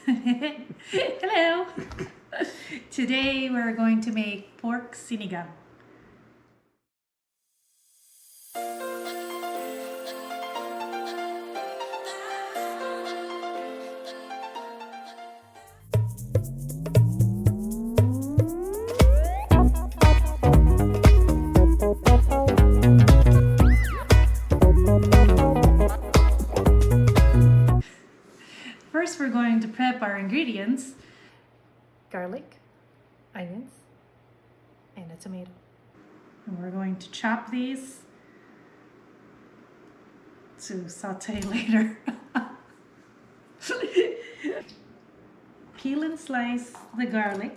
Hello! Today we're going to make pork sinigang. First, we're going to prep our ingredients: garlic, onions, and a tomato. And we're going to chop these to saute later. Peel and slice the garlic.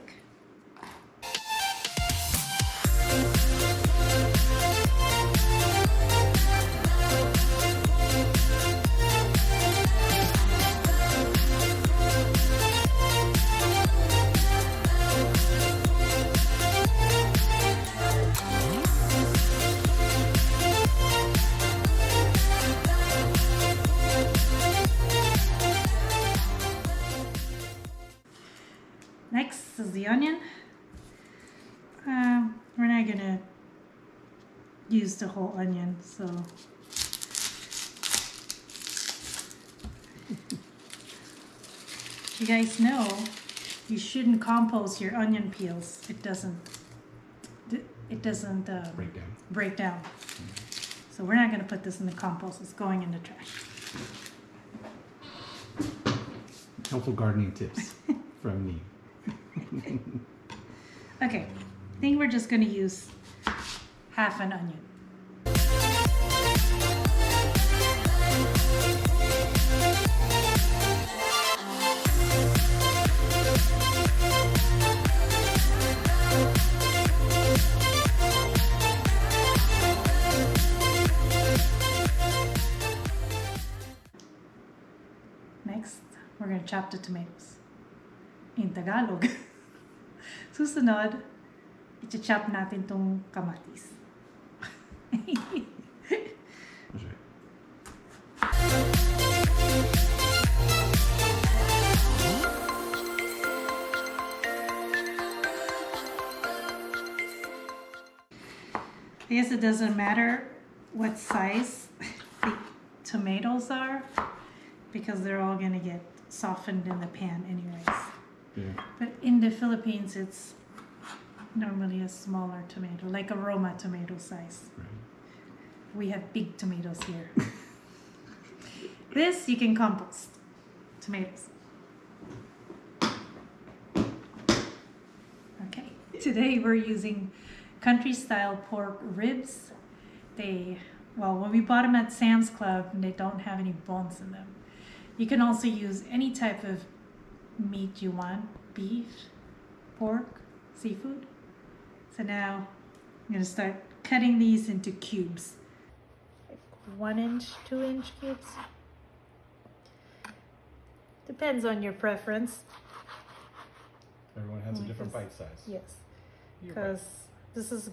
Next is the onion. We're not gonna use the whole onion, so you guys know you shouldn't compost your onion peels. It doesn't break down. So we're not gonna put this in the compost. It's going in the trash. Helpful gardening tips from Neen. Okay, I think we're just going to use half an onion. Next, we're going to chop the tomatoes. In Tagalog. Susunod, i-chop natin tong kamatis. That's right. I guess it doesn't matter what size the tomatoes are because they're all going to get softened in the pan anyways. Yeah. But in the Philippines, it's normally a smaller tomato, like a Roma tomato size. Right. We have big tomatoes here. This you can compost. Tomatoes. Okay. Today we're using country style pork ribs. When we bought them at Sam's Club, they don't have any bones in them. You can also use any type of meat you want: beef, pork, seafood. So now I'm going to start cutting these into cubes. Like 1 inch, 2 inch cubes. Depends on your preference. Everyone has a different bite size. Yes, Your bite. because this is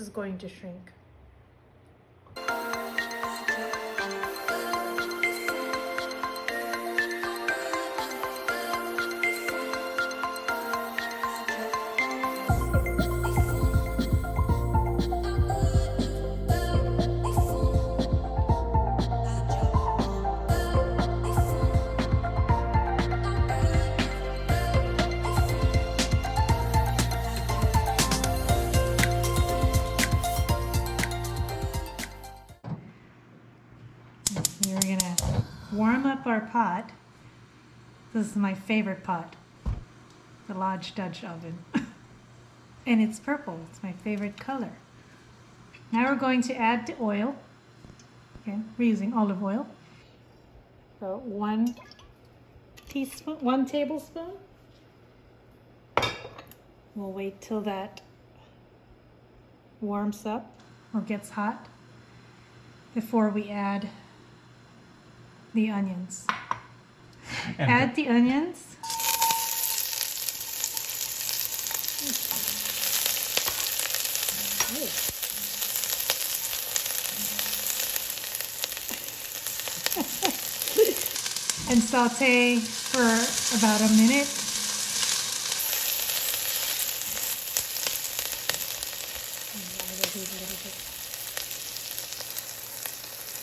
going to shrink. We're gonna warm up our pot. This is my favorite pot, the large Dutch oven. And it's purple, it's my favorite color. Now we're going to add the oil. Again, we're using olive oil. So 1 tablespoon. We'll wait till that warms up or gets hot before we add the onions. Add the onions. and saute for about a minute.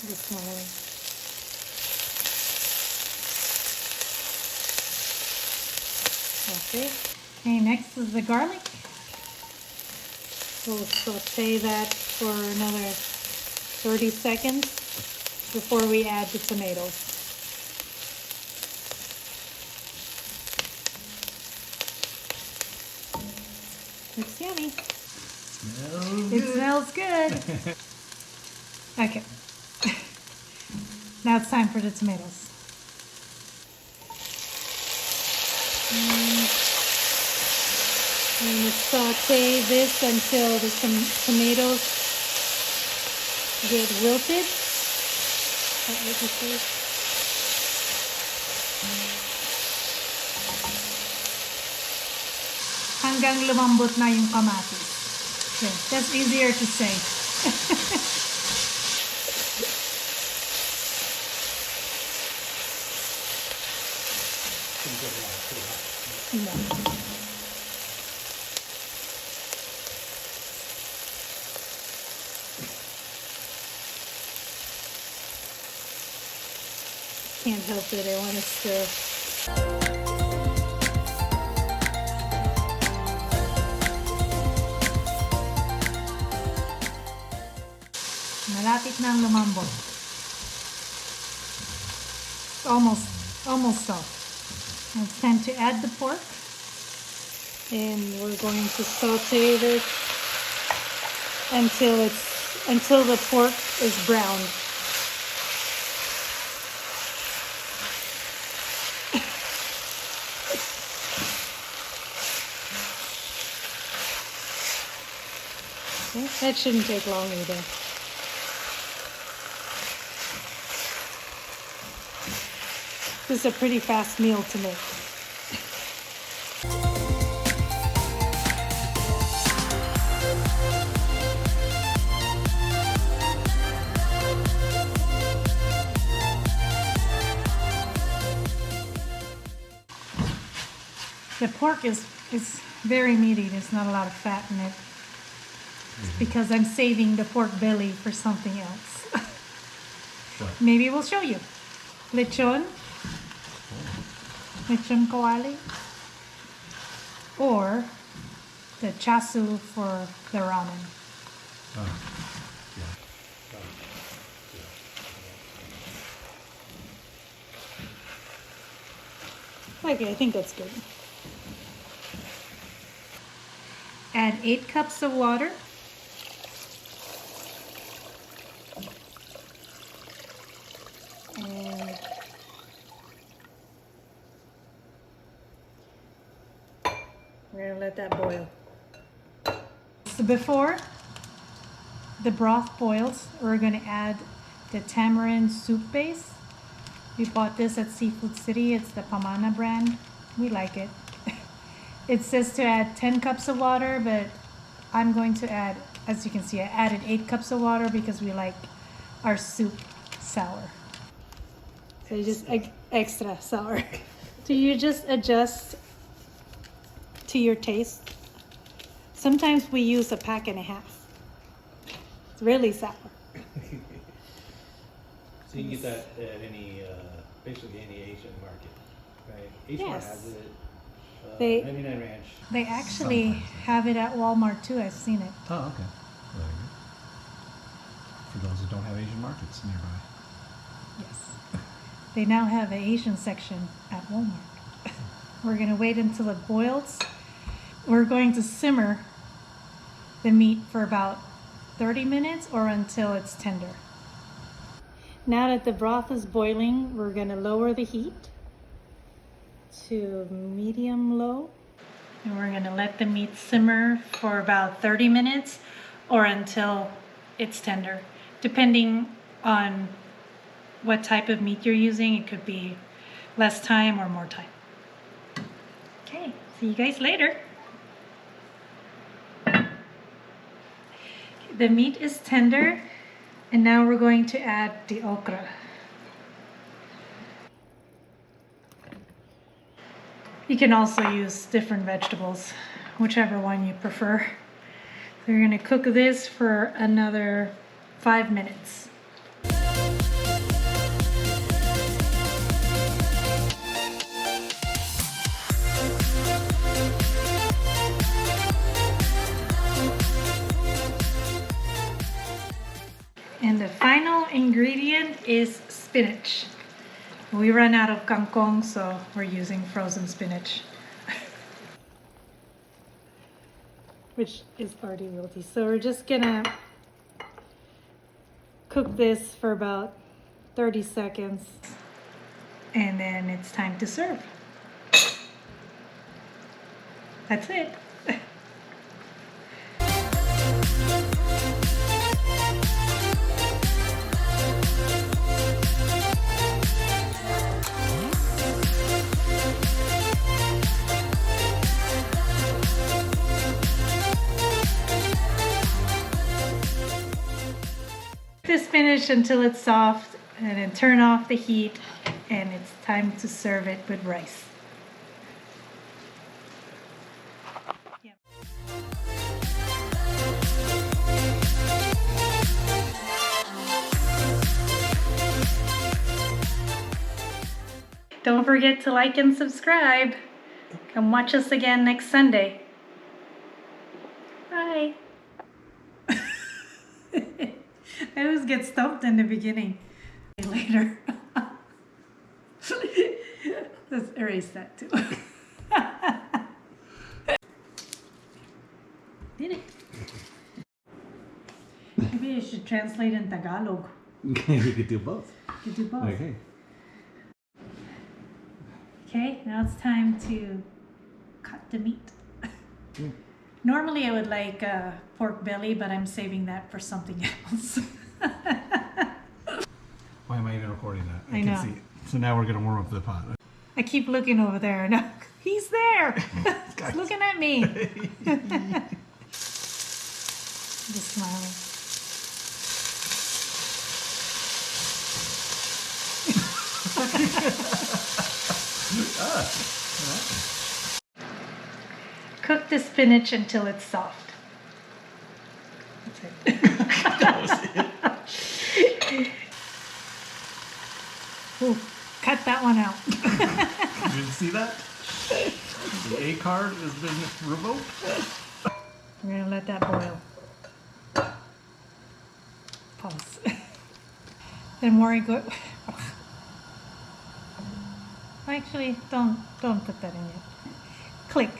This one. Okay. Okay, next is the garlic. We'll saute that for another 30 seconds before we add the tomatoes. Looks yummy. It smells good. Okay. Now it's time for the tomatoes. I'm going to saute this until the tomatoes get wilted. Hanggang lumambot na yung kamatis. Okay, that's easier to say. No. Can't help it, I want to stir. Malapit na ang lumambot. Almost so. Now it's time to add the pork. And we're going to saute this until the pork is brown. Okay, that shouldn't take long either. This is a pretty fast meal to make. The pork is very meaty. There's not a lot of fat in it. It's because I'm saving the pork belly for something else. What? Maybe we'll show you. Lechon. Lechon kawali. Or the chasu for the ramen. Oh, yeah. Okay, I think that's good. Add 8 cups of water. And we're gonna let that boil. So before the broth boils, we're gonna add the tamarind soup base. We bought this at Seafood City. It's the Pamana brand. We like it. It says to add 10 cups of water, but I'm going to add, as you can see, I added 8 cups of water because we like our soup sour. So you just extra sour. Do you just adjust to your taste? Sometimes we use a pack and a half. It's really sour. So you can get that at any, basically any Asian market, right? Each one Yes. has it. They- 99 Ranch. They actually have it at Walmart too. I've seen it. Oh, okay. Very good. For those who don't have Asian markets nearby. Yes. They now have an Asian section at Walmart. We're going to wait until it boils. We're going to simmer the meat for about 30 minutes or until it's tender. Now that the broth is boiling, we're going to lower the heat to medium low. And we're going to let the meat simmer for about 30 minutes or until it's tender. Depending on what type of meat you're using, it could be less time or more time. Okay, see you guys later. The meat is tender, and now we're going to add the okra. You can also use different vegetables, whichever one you prefer. So you're gonna cook this for another 5 minutes. And the final ingredient is spinach. We ran out of kangkong, so we're using frozen spinach. Which is already wilty. So we're just gonna cook this for about 30 seconds. And then it's time to serve. That's it. This spinach until it's soft and then turn off the heat, and it's time to serve it with rice. Yep. Don't forget to like and subscribe. Come watch us again next Sunday. Bye. I always get stumped in the beginning. Later. Let's erase that too. Did it? Maybe I should translate in Tagalog. You could do both. You do both. Okay. Okay, now it's time to cut the meat. Yeah. Normally I would like pork belly, but I'm saving that for something else. Why am I even recording that? I know. Can see. So now we're gonna warm up the pot. I keep looking over there. No, he's there. He's looking at me. Just smiling. Cook the spinach until it's soft. That's it. That was it. Ooh, cut that one out. You didn't see that? The A card has been revoked. We're gonna let that boil. Pause. Then worry good. Actually, don't put that in yet. Click.